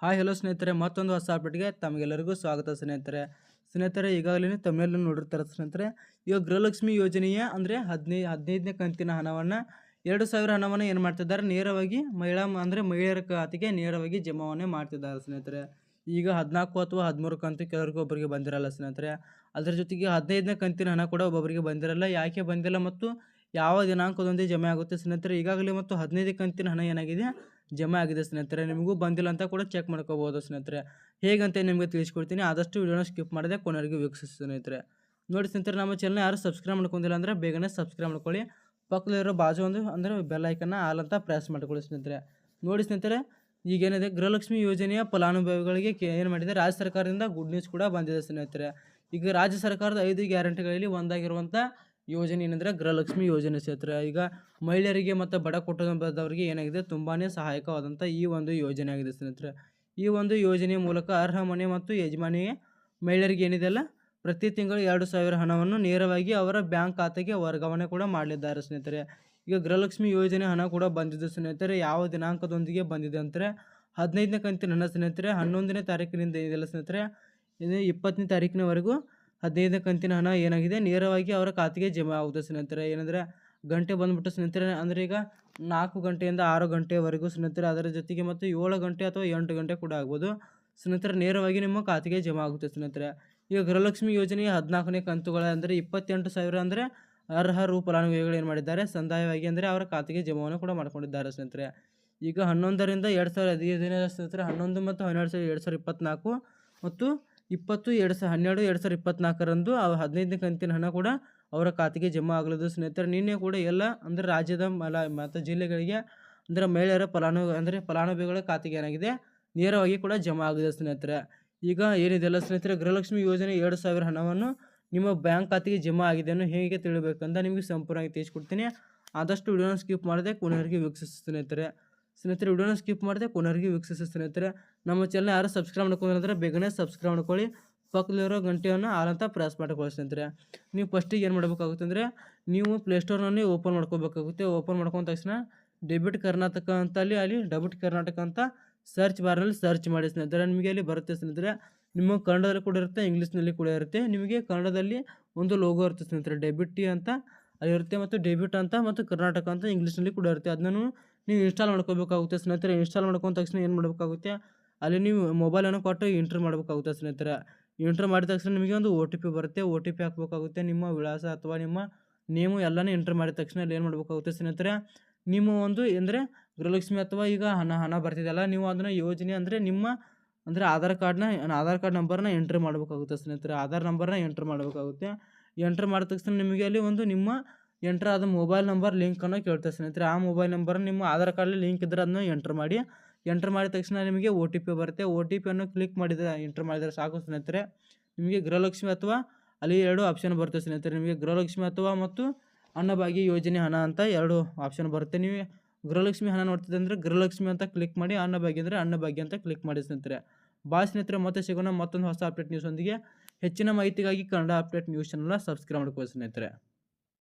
Hi hello ಸ್ನೇಹಿತರೆ, ಮತ್ತೊಂದು ಹೊಸ ಅಪ್ಡೇಟ್ಗೆ ತಮಗೆಲ್ಲರಿಗೂ ಸ್ವಾಗತ ಸ್ನೇಹಿತರೆ ಈಗಾಗಲೇ ತಮಿಳಲ್ಲಿ ನೋಡಿರ್ತಾರೆ ಸ್ನೇಹಿತರೆ. ಈಗ ಗೃಹಲಕ್ಷ್ಮಿ ಯೋಜನೆಯ ಅಂದರೆ 15ನೇ ಕಂತಿನ ಹಣವನ್ನು 2,000 ಹಣವನ್ನು ಏನು ಮಾಡ್ತಿದ್ದಾರೆ, ನೇರವಾಗಿ ಮಹಿಳೆಯರ ಖಾತೆಗೆ ನೇರವಾಗಿ ಜಮಾವಣೆ ಮಾಡ್ತಿದ್ದಾರೆ ಸ್ನೇಹಿತರೆ. ಈಗ 14 ಅಥವಾ 13 ಕಂತು ಕೆಲವರಿಗೆ ಒಬ್ಬರಿಗೆ ಬಂದಿರಲ್ಲ ಸ್ನೇಹಿತರೆ. ಅದರ ಜೊತೆಗೆ 15ನೇ ಕಂತಿನ ಹಣ ಕೂಡ ಒಬ್ಬೊಬ್ಬರಿಗೆ ಬಂದಿರಲ್ಲ. ಯಾಕೆ ಬಂದಿಲ್ಲ ಮತ್ತು ಯಾವ ದಿನಾಂಕದೊಂದಿಗೆ ಜಮೆ ಆಗುತ್ತೆ ಸ್ನೇಹಿತರೆ. ಈಗಾಗಲೇ ಮತ್ತು 15 ಕಂತಿನ ಹಣ ಏನಾಗಿದೆ, ಜಮೆ ಆಗಿದೆ ಸ್ನೇಹಿತರೆ. ನಿಮಗೂ ಬಂದಿಲ್ಲ ಅಂತ ಕೂಡ ಚೆಕ್ ಮಾಡ್ಕೋಬೋದು ಸ್ನೇಹಿತರೆ. ಹೇಗಂತ ನಿಮಗೆ ತಿಳಿಸ್ಕೊಡ್ತೀನಿ. ಆದಷ್ಟು ವಿಡಿಯೋನ ಸ್ಕಿಪ್ ಮಾಡದೆ ಕೊನೆವರೆಗೂ ವೀಕ್ಷಿಸಿ ಸ್ನೇಹಿತರೆ. ನೋಡಿ ಸ್ನೇಹಿತರೆ, ನಮ್ಮ ಚಾನಲ್ ಯಾರು ಸಬ್ಸ್ಕ್ರೈಬ್ ಮಾಡ್ಕೊಂಡಿಲ್ಲ ಅಂದರೆ ಬೇಗನೆ ಸಬ್ಸ್ಕ್ರೈಬ್ ಮಾಡ್ಕೊಳ್ಳಿ. ಪಕ್ಕದಲ್ಲಿರೋ ಬಾಜು ಒಂದು ಅಂದರೆ ಬೆಲ್ ಐಕನ್ನ ಆಲ್ ಅಂತ ಪ್ರೆಸ್ ಮಾಡ್ಕೊಳ್ಳಿ ಸ್ನೇಹಿತರೆ. ನೋಡಿ ಸ್ನೇಹಿತರೆ, ಈಗೇನಿದೆ ಗೃಹಲಕ್ಷ್ಮಿ ಯೋಜನೆಯ ಫಲಾನುಭವಿಗಳಿಗೆ ಏನು ಮಾಡಿದೆ, ರಾಜ್ಯ ಸರ್ಕಾರದಿಂದ ಗುಡ್ ನ್ಯೂಸ್ ಕೂಡ ಬಂದಿದೆ ಸ್ನೇಹಿತರೆ. ಈಗ ರಾಜ್ಯ ಸರ್ಕಾರದ 5 ಗ್ಯಾರಂಟಿಗಳಲ್ಲಿ ಒಂದಾಗಿರುವಂಥ ಯೋಜನೆ ಏನಂದರೆ ಗೃಹಲಕ್ಷ್ಮಿ ಯೋಜನೆ ಸ್ನೇಹಿತರೆ. ಈಗ ಮಹಿಳೆಯರಿಗೆ ಮತ್ತು ಬಡ ಕುಟುಂಬದವರಿಗೆ ಏನಾಗಿದೆ, ತುಂಬಾ ಸಹಾಯಕವಾದಂಥ ಈ ಒಂದು ಯೋಜನೆ ಆಗಿದೆ ಸ್ನೇಹಿತರೆ. ಈ ಒಂದು ಯೋಜನೆಯ ಮೂಲಕ ಅರ್ಹ ಮನೆ ಮತ್ತು ಯಜಮಾನಿಗೆ ಮಹಿಳೆಯರಿಗೆ ಏನಿದೆಯಲ್ಲ, ಪ್ರತಿ ತಿಂಗಳು 2,000 ಹಣವನ್ನು ನೇರವಾಗಿ ಅವರ ಬ್ಯಾಂಕ್ ಖಾತೆಗೆ ವರ್ಗಾವಣೆ ಕೂಡ ಮಾಡಲಿದ್ದಾರೆ ಸ್ನೇಹಿತರೆ. ಈಗ ಗೃಹಲಕ್ಷ್ಮಿ ಯೋಜನೆ ಹಣ ಕೂಡ ಬಂದಿದ್ದು ಸ್ನೇಹಿತರೆ. ಯಾವ ದಿನಾಂಕದೊಂದಿಗೆ ಬಂದಿದೆ ಅಂದರೆ 15ನೇ ಕಂತಿನ ಹಣ ಸ್ನೇಹಿತರೆ. 11ನೇ ತಾರೀಕಿನಿಂದ ಏನಿದೆಯಲ್ಲ ಸ್ನೇಹಿತರೆ, ಇದು 20ನೇ ತಾರೀಕಿನವರೆಗೂ 15ನೇ ಕಂತಿನ ಹಣ ಏನಾಗಿದೆ, ನೇರವಾಗಿ ಅವರ ಖಾತೆಗೆ ಜಮಾ ಆಗುತ್ತೆ ಸ್ನೇಹಿತರೆ. ಏನಂದರೆ ಗಂಟೆ ಬಂದುಬಿಟ್ಟು ಸ್ನೇಹಿತರೆ, ಅಂದರೆ ಈಗ 4 ಗಂಟೆಯಿಂದ 6 ಗಂಟೆವರೆಗೂ ಸ್ನೇಹಿತರೆ. ಅದರ ಜೊತೆಗೆ ಮತ್ತು 7 ಗಂಟೆ ಅಥವಾ 8 ಗಂಟೆ ಕೂಡ ಆಗ್ಬೋದು ಸ್ನೇಹಿತರೆ. ನೇರವಾಗಿ ನಿಮ್ಮ ಖಾತೆಗೆ ಜಮಾ ಆಗುತ್ತೆ ಸ್ನೇಹಿತರೆ. ಈಗ ಗೃಹಲಕ್ಷ್ಮಿ ಯೋಜನೆಯ 14ನೇ ಕಂತುಗಳ ಅಂದರೆ 28,000 ಅಂದರೆ ಅರ್ಹರು ಫಲಾನುಭವಿಗಳು ಏನು ಮಾಡಿದ್ದಾರೆ, ಸಂದಾಯವಾಗಿ ಅಂದರೆ ಅವರ ಖಾತೆಗೆ ಜಮಾವನ್ನು ಕೂಡ ಮಾಡ್ಕೊಂಡಿದ್ದಾರೆ ಸ್ನೇಹಿತರೆ. ಈಗ 11ರಿಂದ 2015 ಸ್ನೇಹಿತರೆ, 11 ಮತ್ತು 12 2024 ಮತ್ತು 20/12/2024ರಂದು 15ನೇ ಕಂತಿನ ಹಣ ಕೂಡ ಅವರ ಖಾತೆಗೆ ಜಮಾ ಆಗಲಿದ್ದು ಸ್ನೇಹಿತರೆ. ನಿನ್ನೆ ಕೂಡ ಎಲ್ಲ ಅಂದರೆ ರಾಜ್ಯದ ಮತ್ತು ಜಿಲ್ಲೆಗಳಿಗೆ ಅಂದರೆ ಮಹಿಳೆಯರ ಫಲಾನುಭವಿಗಳ ಖಾತೆಗೆ ಏನಾಗಿದೆ, ನೇರವಾಗಿ ಕೂಡ ಜಮಾ ಆಗಿದೆ ಸ್ನೇಹಿತರೆ. ಈಗ ಏನಿದೆಲ್ಲ ಸ್ನೇಹಿತರೆ, ಗೃಹಲಕ್ಷ್ಮಿ ಯೋಜನೆ 2,000 ಹಣವನ್ನು ನಿಮ್ಮ ಬ್ಯಾಂಕ್ ಖಾತೆಗೆ ಜಮಾ ಆಗಿದೆಯನ್ನು ಹೇಗೆ ತಿಳಿಬೇಕಂತ ನಿಮಗೆ ಸಂಪೂರ್ಣವಾಗಿ ತಿಳಿಸ್ಕೊಡ್ತೀನಿ. ಆದಷ್ಟು ವಿಡಿಯೋನ ಸ್ಕಿಪ್ ಮಾಡದೆ ಕೊನೆವರೆಗೆ ವೀಕ್ಷಿಸಿ ಸ್ನೇಹಿತರೆ. ವಿಡಿಯೋನ ಸ್ಕಿಪ್ ಮಾಡದೆ ಕೊನೆವರೆಗೆ ವೀಕ್ಷಿಸಿ ಸ್ನೇಹಿತರೆ. ನಮ್ಮ ಚಾನಲ್ ಯಾರು ಸಬ್ಸ್ಕ್ರೈಬ್ ಮಾಡ್ಕೊಂಡಿದ್ರೆ ಬೇಗನೆ ಸಬ್ಸ್ಕ್ರೈಬ್ ಮಾಡ್ಕೊಳ್ಳಿ. ಪಕ್ಕದಲ್ಲಿರೋ ಗಂಟೆಯನ್ನು ಆಲ್ ಅಂತ ಪ್ರೆಸ್ ಮಾಡ್ಕೊಳ್ಳಿ ಸ್ನೇಹಿತರೆ. ನೀವು ಫಸ್ಟಿಗೆ ಏನು ಮಾಡಬೇಕಾಗುತ್ತೆ ಅಂದರೆ, ನೀವು ಪ್ಲೇಸ್ಟೋರ್ನಲ್ಲಿ ಓಪನ್ ಮಾಡ್ಕೋಬೇಕಾಗುತ್ತೆ. ಓಪನ್ ಮಾಡ್ಕೊಂಡ ತಕ್ಷಣ ಡೆಬಿಟ್ ಕರ್ನಾಟಕ ಅಂತ ಅಲ್ಲಿ ಡೆಬಿಟ್ ಕರ್ನಾಟಕ ಅಂತ ಸರ್ಚ್ ಬಾರ್ನಲ್ಲಿ ಸರ್ಚ್ ಮಾಡಿ ಸ್ನೇಹಿತರೆ. ನಿಮಗೆ ಅಲ್ಲಿ ಬರುತ್ತೆ ಸ್ನೇಹಿತರೆ. ನಿಮ್ಮ ಕನ್ನಡದಲ್ಲಿ ಕೂಡ ಇರುತ್ತೆ, ಇಂಗ್ಲೀಷ್ನಲ್ಲಿ ಕೂಡ ಇರುತ್ತೆ. ನಿಮಗೆ ಕನ್ನಡದಲ್ಲಿ ಒಂದು ಲೋಗೋ ಇರುತ್ತೆ ಸ್ನೇಹಿತರೆ, ಡೆಬಿಟ್ ಟಿ ಅಂತ ಅಲ್ಲಿ ಇರುತ್ತೆ, ಮತ್ತು ಡೆಬಿಟ್ ಅಂತ ಮತ್ತು ಕರ್ನಾಟಕ ಅಂತ ಇಂಗ್ಲೀಷ್ನಲ್ಲಿ ಕೂಡ ಇರುತ್ತೆ. ಅದನ್ನು ನೀವು ಇನ್ಸ್ಟಾಲ್ ಮಾಡ್ಕೋಬೇಕಾಗುತ್ತೆ ಸ್ನೇಹಿತರೆ. ಇನ್ಸ್ಟಾಲ್ ಮಾಡ್ಕೊಂಡ ತಕ್ಷಣ ಏನು ಮಾಡಬೇಕಾಗುತ್ತೆ, ಅಲ್ಲಿ ನೀವು ಮೊಬೈಲನ್ನು ಕೊಟ್ಟು ಎಂಟ್ರ್ ಮಾಡಬೇಕಾಗುತ್ತೆ ಸ್ನೇಹಿತರೆ. ಎಂಟ್ರ್ ಮಾಡಿದ ತಕ್ಷಣ ನಿಮಗೆ ಒಂದು OTP ಬರುತ್ತೆ. OTP ಹಾಕಬೇಕಾಗುತ್ತೆ. ನಿಮ್ಮ ವಿಳಾಸ ಅಥವಾ ನಿಮ್ಮ ನೇಮು ಎಲ್ಲನೂ ಎಂಟ್ರ್ ಮಾಡಿದ ತಕ್ಷಣ ಅಲ್ಲಿ ಏನು ಮಾಡಬೇಕಾಗುತ್ತೆ ಸ್ನೇಹಿತರೆ, ನಿಮ್ಮ ಒಂದು ಅಂದರೆ ಗೃಹಲಕ್ಷ್ಮಿ ಅಥವಾ ಈಗ ಹಣ ಬರ್ತಿದೆಯಲ್ಲ, ನೀವು ಅದನ್ನು ಯೋಜನೆ ಅಂದರೆ ನಿಮ್ಮ ಅಂದರೆ ಆಧಾರ್ ಕಾರ್ಡ್ ನಂಬರ್ನ ಎಂಟ್ರ್ ಮಾಡಬೇಕಾಗುತ್ತೆ ಸ್ನೇಹಿತರೆ. ಆಧಾರ್ ನಂಬರ್ನ ಎಂಟ್ರ್ ಮಾಡಬೇಕಾಗುತ್ತೆ. ಎಂಟ್ರ್ ಮಾಡಿದ ತಕ್ಷಣ ನಿಮಗೆ ಅಲ್ಲಿ ಒಂದು ನಿಮ್ಮ ಎಂಟ್ರ್ ಆದ ಮೊಬೈಲ್ ನಂಬರ್ ಲಿಂಕನ್ನು ಕೇಳ್ತಾರೆ ಸ್ನೇಹಿತರೆ. ಆ ಮೊಬೈಲ್ ನಂಬರ್ ನಿಮ್ಮ ಆಧಾರ್ ಕಾರ್ಡಲ್ಲಿ ಲಿಂಕ್ ಇದ್ದರೆ ಅದನ್ನು ಎಂಟ್ರ್ ಮಾಡಿ. ಎಂಟ್ರ್ ಮಾಡಿದ ತಕ್ಷಣ ನಿಮಗೆ OTP ಬರುತ್ತೆ. OTPಯನ್ನು ಕ್ಲಿಕ್ ಎಂಟ್ರ್ ಮಾಡಿದರೆ ಸಾಕು ಸ್ನೇಹಿತರೆ. ನಿಮಗೆ ಗೃಹಲಕ್ಷ್ಮಿ ಅಥವಾ ಅಲ್ಲಿ 2 ಆಪ್ಷನ್ ಬರುತ್ತೆ ಸ್ನೇಹಿತರೆ. ನಿಮಗೆ ಗೃಹಲಕ್ಷ್ಮಿ ಅಥವಾ ಮತ್ತು ಅನ್ನಭಾಗ್ಯ ಯೋಜನೆ ಹಣ ಅಂತ 2 ಆಪ್ಷನ್ ಬರುತ್ತೆ. ನೀವು ಗೃಹಲಕ್ಷ್ಮಿ ಹಣ ನೋಡ್ತಿದ್ದೆ ಅಂದರೆ ಗೃಹಲಕ್ಷ್ಮಿ ಅಂತ ಕ್ಲಿಕ್ ಮಾಡಿ, ಅನ್ನಭಾಗ್ಯ ಅಂದರೆ ಅನ್ನಭಾಗ್ಯ ಅಂತ ಕ್ಲಿಕ್ ಮಾಡಿ ಸ್ನೇಹಿತರೆ. ಬಾಯ್ ಸ್ನೇಹಿತರೆ, ಮತ್ತೆ ಸಿಗೋಣ ಮತ್ತೊಂದು ಹೊಸ ಅಪ್ಡೇಟ್ ನ್ಯೂಸ್ ಒಂದಿಗೆ. ಹೆಚ್ಚಿನ ಮಾಹಿತಿಗಾಗಿ ಕನ್ನಡ ಅಪ್ಡೇಟ್ ನ್ಯೂಸ್ ಚಾನಲ್ನ ಸಬ್ಸ್ಕ್ರೈಬ್ ಮಾಡ್ಕೊಳ್ಳಿ ಸ್ನೇಹಿತರೆ.